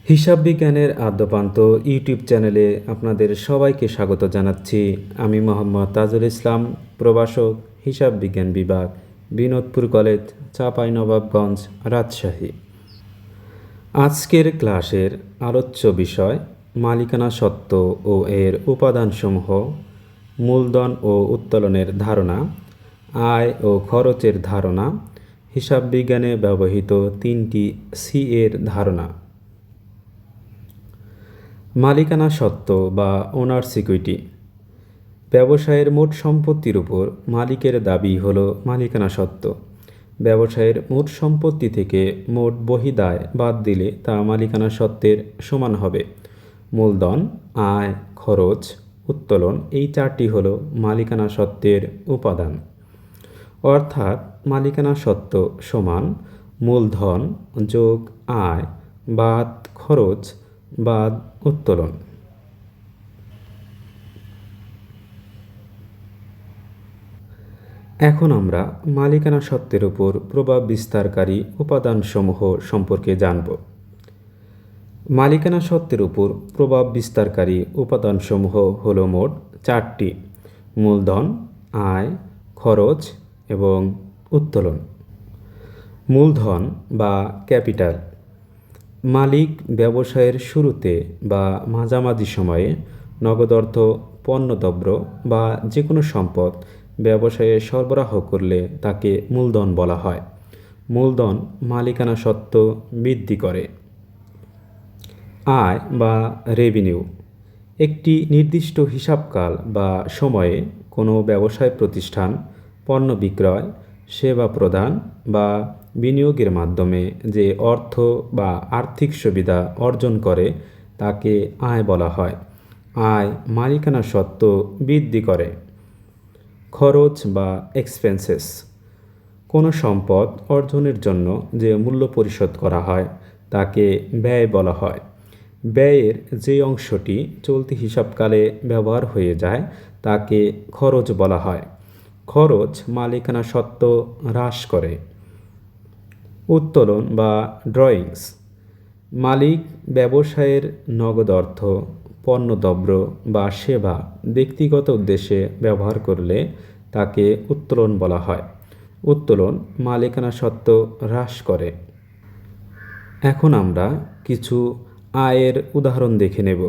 হিসাব বিজ্ঞানের আদ্যপান্ত ইউটিউব চ্যানেলে আপনাদের সবাইকে স্বাগত জানাচ্ছি। আমি মোহাম্মদ তাজুল ইসলাম, প্রভাষক, হিসাব বিজ্ঞান বিভাগ, বিনোদপুর কলেজ, চাঁপাইনবাবগঞ্জ, রাজশাহী। আজকের ক্লাসের আলোচ্য বিষয় মালিকানা সত্ত্ব ও এর উপাদানসমূহ, মূলধন ও উত্তোলনের ধারণা, আয় ও খরচের ধারণা, হিসাব বিজ্ঞানে ব্যবহৃত 3টি সি এর ধারণা। মালিকানা সত্ত্ব বা ওনার্স ইকুইটি। ব্যবসায়ের মোট সম্পত্তির উপর মালিকের দাবি হল মালিকানা সত্ত্ব। ব্যবসায়ের মোট সম্পত্তি থেকে মোট বহিদায় বাদ দিলে তা মালিকানা সত্ত্বের সমান হবে। মূলধন, আয়, খরচ, উত্তোলন এই চারটি হল মালিকানা সত্ত্বের উপাদান। অর্থাৎ মালিকানা সত্ত্ব সমান মূলধন যোগ আয় বাদ খরচ বাদ উত্তোলন। এখন আমরা মালিকানা সত্ত্বের উপর প্রভাব বিস্তারকারী উপাদানসমূহ সম্পর্কে জানব। মালিকানা সত্ত্বের উপর প্রভাব বিস্তারকারী উপাদানসমূহ হল মোট 4টি: মূলধন, আয়, খরচ এবং উত্তোলন। মূলধন বা ক্যাপিটাল। মালিক ব্যবসায়ের শুরুতে বা মাঝামাঝি সময়ে নগদ অর্থ, পণ্যদ্রব্য বা যে কোনো সম্পদ ব্যবসায়ে সরবরাহ করলে তাকে মূলধন বলা হয়। মূলধন মালিকানা সত্ত্ব বৃদ্ধি করে। আয় বা রেভিনিউ। একটি নির্দিষ্ট হিসাবকাল বা সময়ে কোনো ব্যবসায় প্রতিষ্ঠান পণ্য বিক্রয়, সেবা প্রদান বা বিনিয়োগের মাধ্যমে যে অর্থ বা আর্থিক সুবিধা অর্জন করে তাকে আয় বলা হয়। আয় মালিকানা সত্ত্ব বৃদ্ধি করে। খরচ বা এক্সপেন্সেস। কোনো সম্পদ অর্জনের জন্য যে মূল্য পরিশোধ করা হয় তাকে ব্যয় বলা হয়। ব্যয়ের যে অংশটি চলতি হিসাবকালে ব্যবহার হয়ে যায় তাকে খরচ বলা হয়। খরচ মালিকানা সত্ত্ব হ্রাস করে। উত্তোলন বা ড্রয়িংস। মালিক ব্যবসায়ের নগদ অর্থ, পণ্যদ্রব্য বা সেবা ব্যক্তিগত উদ্দেশ্যে ব্যবহার করলে তাকে উত্তোলন বলা হয়। উত্তোলন মালিকানা সত্ত্ব হ্রাস করে। এখন আমরা কিছু আয়ের উদাহরণ দেখে নেব।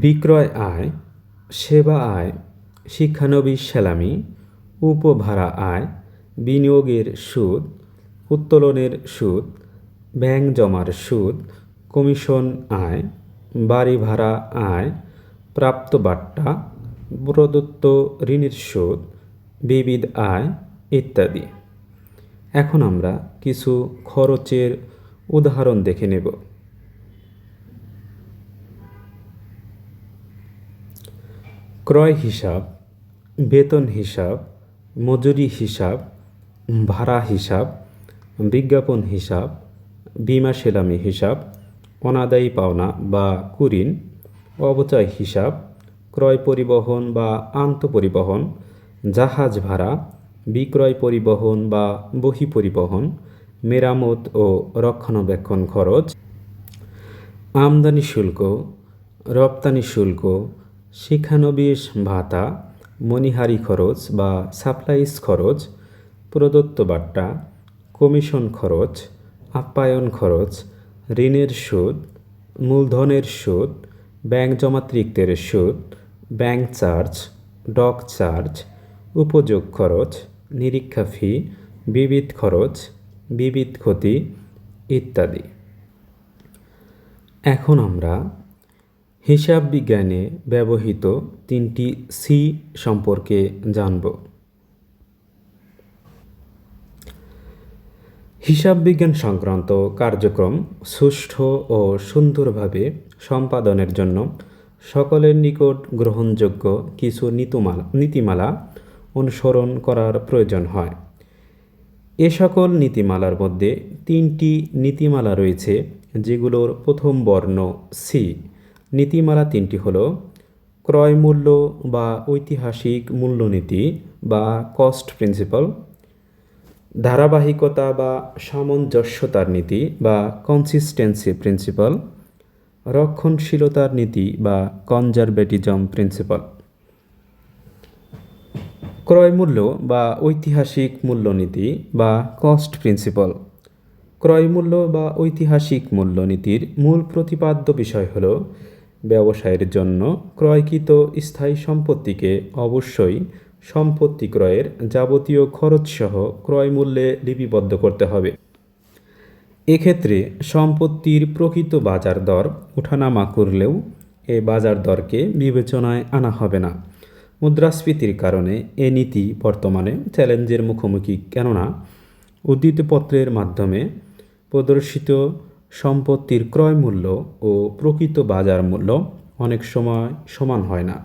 বিক্রয় আয়, সেবা আয়, শিক্ষানবিশ সেলামি, উপভাড়া আয়, বিনিয়োগের সুদ, উত্তোলনের সুদ, ব্যাংক জমার সুদ, কমিশন আয়, বাড়ি ভাড়া আয়, প্রাপ্ত বাট্টা, প্রদত্ত ঋণের সুদ, বিবিধ আয় ইত্যাদি। এখন আমরা কিছু খরচের উদাহরণ দেখে নেব। ক্রয় হিসাব, বেতন হিসাব, মজুরি হিসাব, ভাড়া হিসাব, বিজ্ঞাপন হিসাব, বীমা সেলামি হিসাব, অনাদায়ী পাওনা বা কুঋণ, অবচয় হিসাব, ক্রয় পরিবহন বা আন্তঃপরিবহন, জাহাজ ভাড়া, বিক্রয় পরিবহন বা বহি পরিবহন, মেরামত ও রক্ষণাবেক্ষণ খরচ, আমদানি শুল্ক, রপ্তানি শুল্ক, শিক্ষানবিশ ভাতা, মণিহারি খরচ বা সাপ্লাইজ খরচ, প্রদত্ত বাট্টা, কমিশন খরচ, আপ্যায়ন খরচ, ঋণের সুদ, মূলধনের সুদ, ব্যাংক জমাতিরিক্তের সুদ, ব্যাংক চার্জ, ডক চার্জ, উপযোগ খরচ, নিরীক্ষা ফি, বিবিধ খরচ, বিবিধ ক্ষতি ইত্যাদি। এখন আমরা হিসাব বিজ্ঞানে ব্যবহৃত 3টি সি সম্পর্কে জানব। হিসাব বিজ্ঞান সংক্রান্ত কার্যক্রম সুষ্ঠু ও সুন্দরভাবে সম্পাদনের জন্য সকলের নিকট গ্রহণযোগ্য কিছু নীতিমালা অনুসরণ করার প্রয়োজন হয়। এ সকল নীতিমালার মধ্যে 3টি নীতিমালা রয়েছে যেগুলোর প্রথম বর্ণ সি। নীতিমালা 3টি হল ক্রয় মূল্য বা ঐতিহাসিক মূল্যনীতি বা কস্ট প্রিন্সিপাল, ধারাবাহিকতা বা সামঞ্জস্যতার নীতি বা কনসিস্টেন্সি প্রিন্সিপাল, রক্ষণশীলতার নীতি বা কনজারভেটিজম প্রিন্সিপাল। ক্রয়মূল্য বা ঐতিহাসিক মূল্যনীতি বা কস্ট প্রিন্সিপাল। ক্রয়মূল্য বা ঐতিহাসিক মূল্যনীতির মূল প্রতিপাদ্য বিষয় হল ব্যবসায়ের জন্য ক্রয়কৃত স্থায়ী সম্পত্তিকে অবশ্যই সম্পত্তি ক্রয়ের যাবতীয় খরচসহ ক্রয়মূল্যে লিপিবদ্ধ করতে হবে। এক্ষেত্রে সম্পত্তির প্রকৃত বাজার দর ওঠানামা করলেও এ বাজার দরকে বিবেচনায় আনা হবে না। মুদ্রাস্ফীতির কারণে এ নীতি বর্তমানে চ্যালেঞ্জের মুখোমুখি, কেননা উদ্ধৃতপত্রের মাধ্যমে প্রদর্শিত সম্পত্তির ক্রয় মূল্য ও প্রকৃত বাজার মূল্য অনেক সময় সমান হয় না।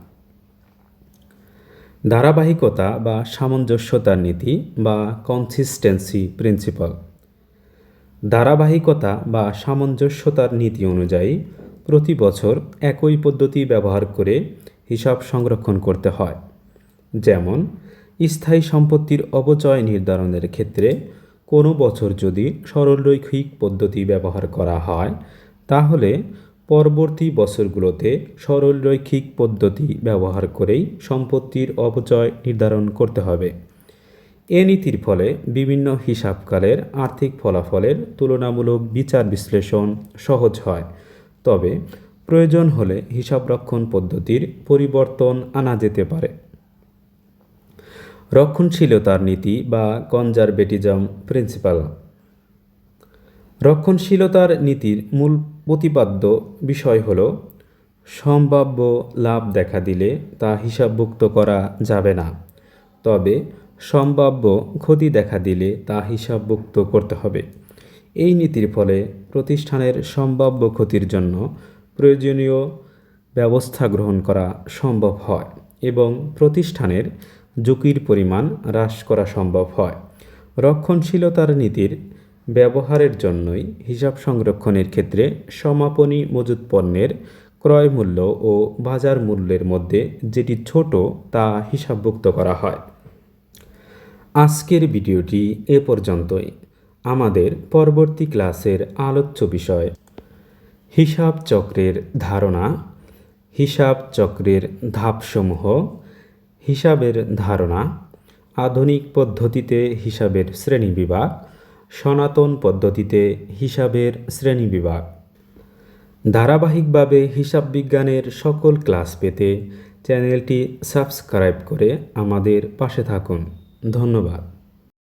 ধারাবাহিকতা বা সামঞ্জস্যতার নীতি বা কনসিস্টেন্সি প্রিন্সিপাল। ধারাবাহিকতা বা সামঞ্জস্যতার নীতি অনুযায়ী প্রতি বছর একই পদ্ধতি ব্যবহার করে হিসাব সংরক্ষণ করতে হয়। যেমন স্থায়ী সম্পত্তির অপচয় নির্ধারণের ক্ষেত্রে কোনো বছর যদি সরলরৈখিক পদ্ধতি ব্যবহার করা হয়, তাহলে পরবর্তী বছরগুলোতে সরলরৈখিক পদ্ধতি ব্যবহার করেই সম্পত্তির অপচয় নির্ধারণ করতে হবে। এ নীতির ফলে বিভিন্ন হিসাবকালের আর্থিক ফলাফলের তুলনামূলক বিচার বিশ্লেষণ সহজ হয়, তবে প্রয়োজন হলে হিসাবরক্ষণ পদ্ধতির পরিবর্তন আনা যেতে পারে। রক্ষণশীলতার নীতি বা কনজারভেটিজম প্রিন্সিপাল। রক্ষণশীলতার নীতির মূল প্রতিপাদ্য বিষয় হল সম্ভাব্য লাভ দেখা দিলে তা হিসাবভুক্ত করা যাবে না, তবে সম্ভাব্য ক্ষতি দেখা দিলে তা হিসাবভুক্ত করতে হবে। এই নীতির ফলে প্রতিষ্ঠানের সম্ভাব্য ক্ষতির জন্য প্রয়োজনীয় ব্যবস্থা গ্রহণ করা সম্ভব হয় এবং প্রতিষ্ঠানের ঝুঁকির পরিমাণ হ্রাস করা সম্ভব হয়। রক্ষণশীলতার নীতির ব্যবহারের জন্যই হিসাব সংরক্ষণের ক্ষেত্রে সমাপনী মজুত পণ্যের ক্রয় মূল্য ও বাজার মূল্যের মধ্যে যেটি ছোট তা হিসাবভুক্ত করা হয়। আজকের ভিডিওটি এ পর্যন্তই। আমাদের পরবর্তী ক্লাসের আলোচ্য বিষয় হিসাব চক্রের ধারণা, হিসাব চক্রের ধাপসমূহ, হিসাবের ধারণা, আধুনিক পদ্ধতিতে হিসাবের শ্রেণীবিভাগ, সনাতন পদ্ধতিতে হিসাবের শ্রেণীবিভাগ। ধারাবাহিকভাবে হিসাব বিজ্ঞানের সকল ক্লাস পেতে চ্যানেলটি সাবস্ক্রাইব করে আমাদের পাশে থাকুন। ধন্যবাদ।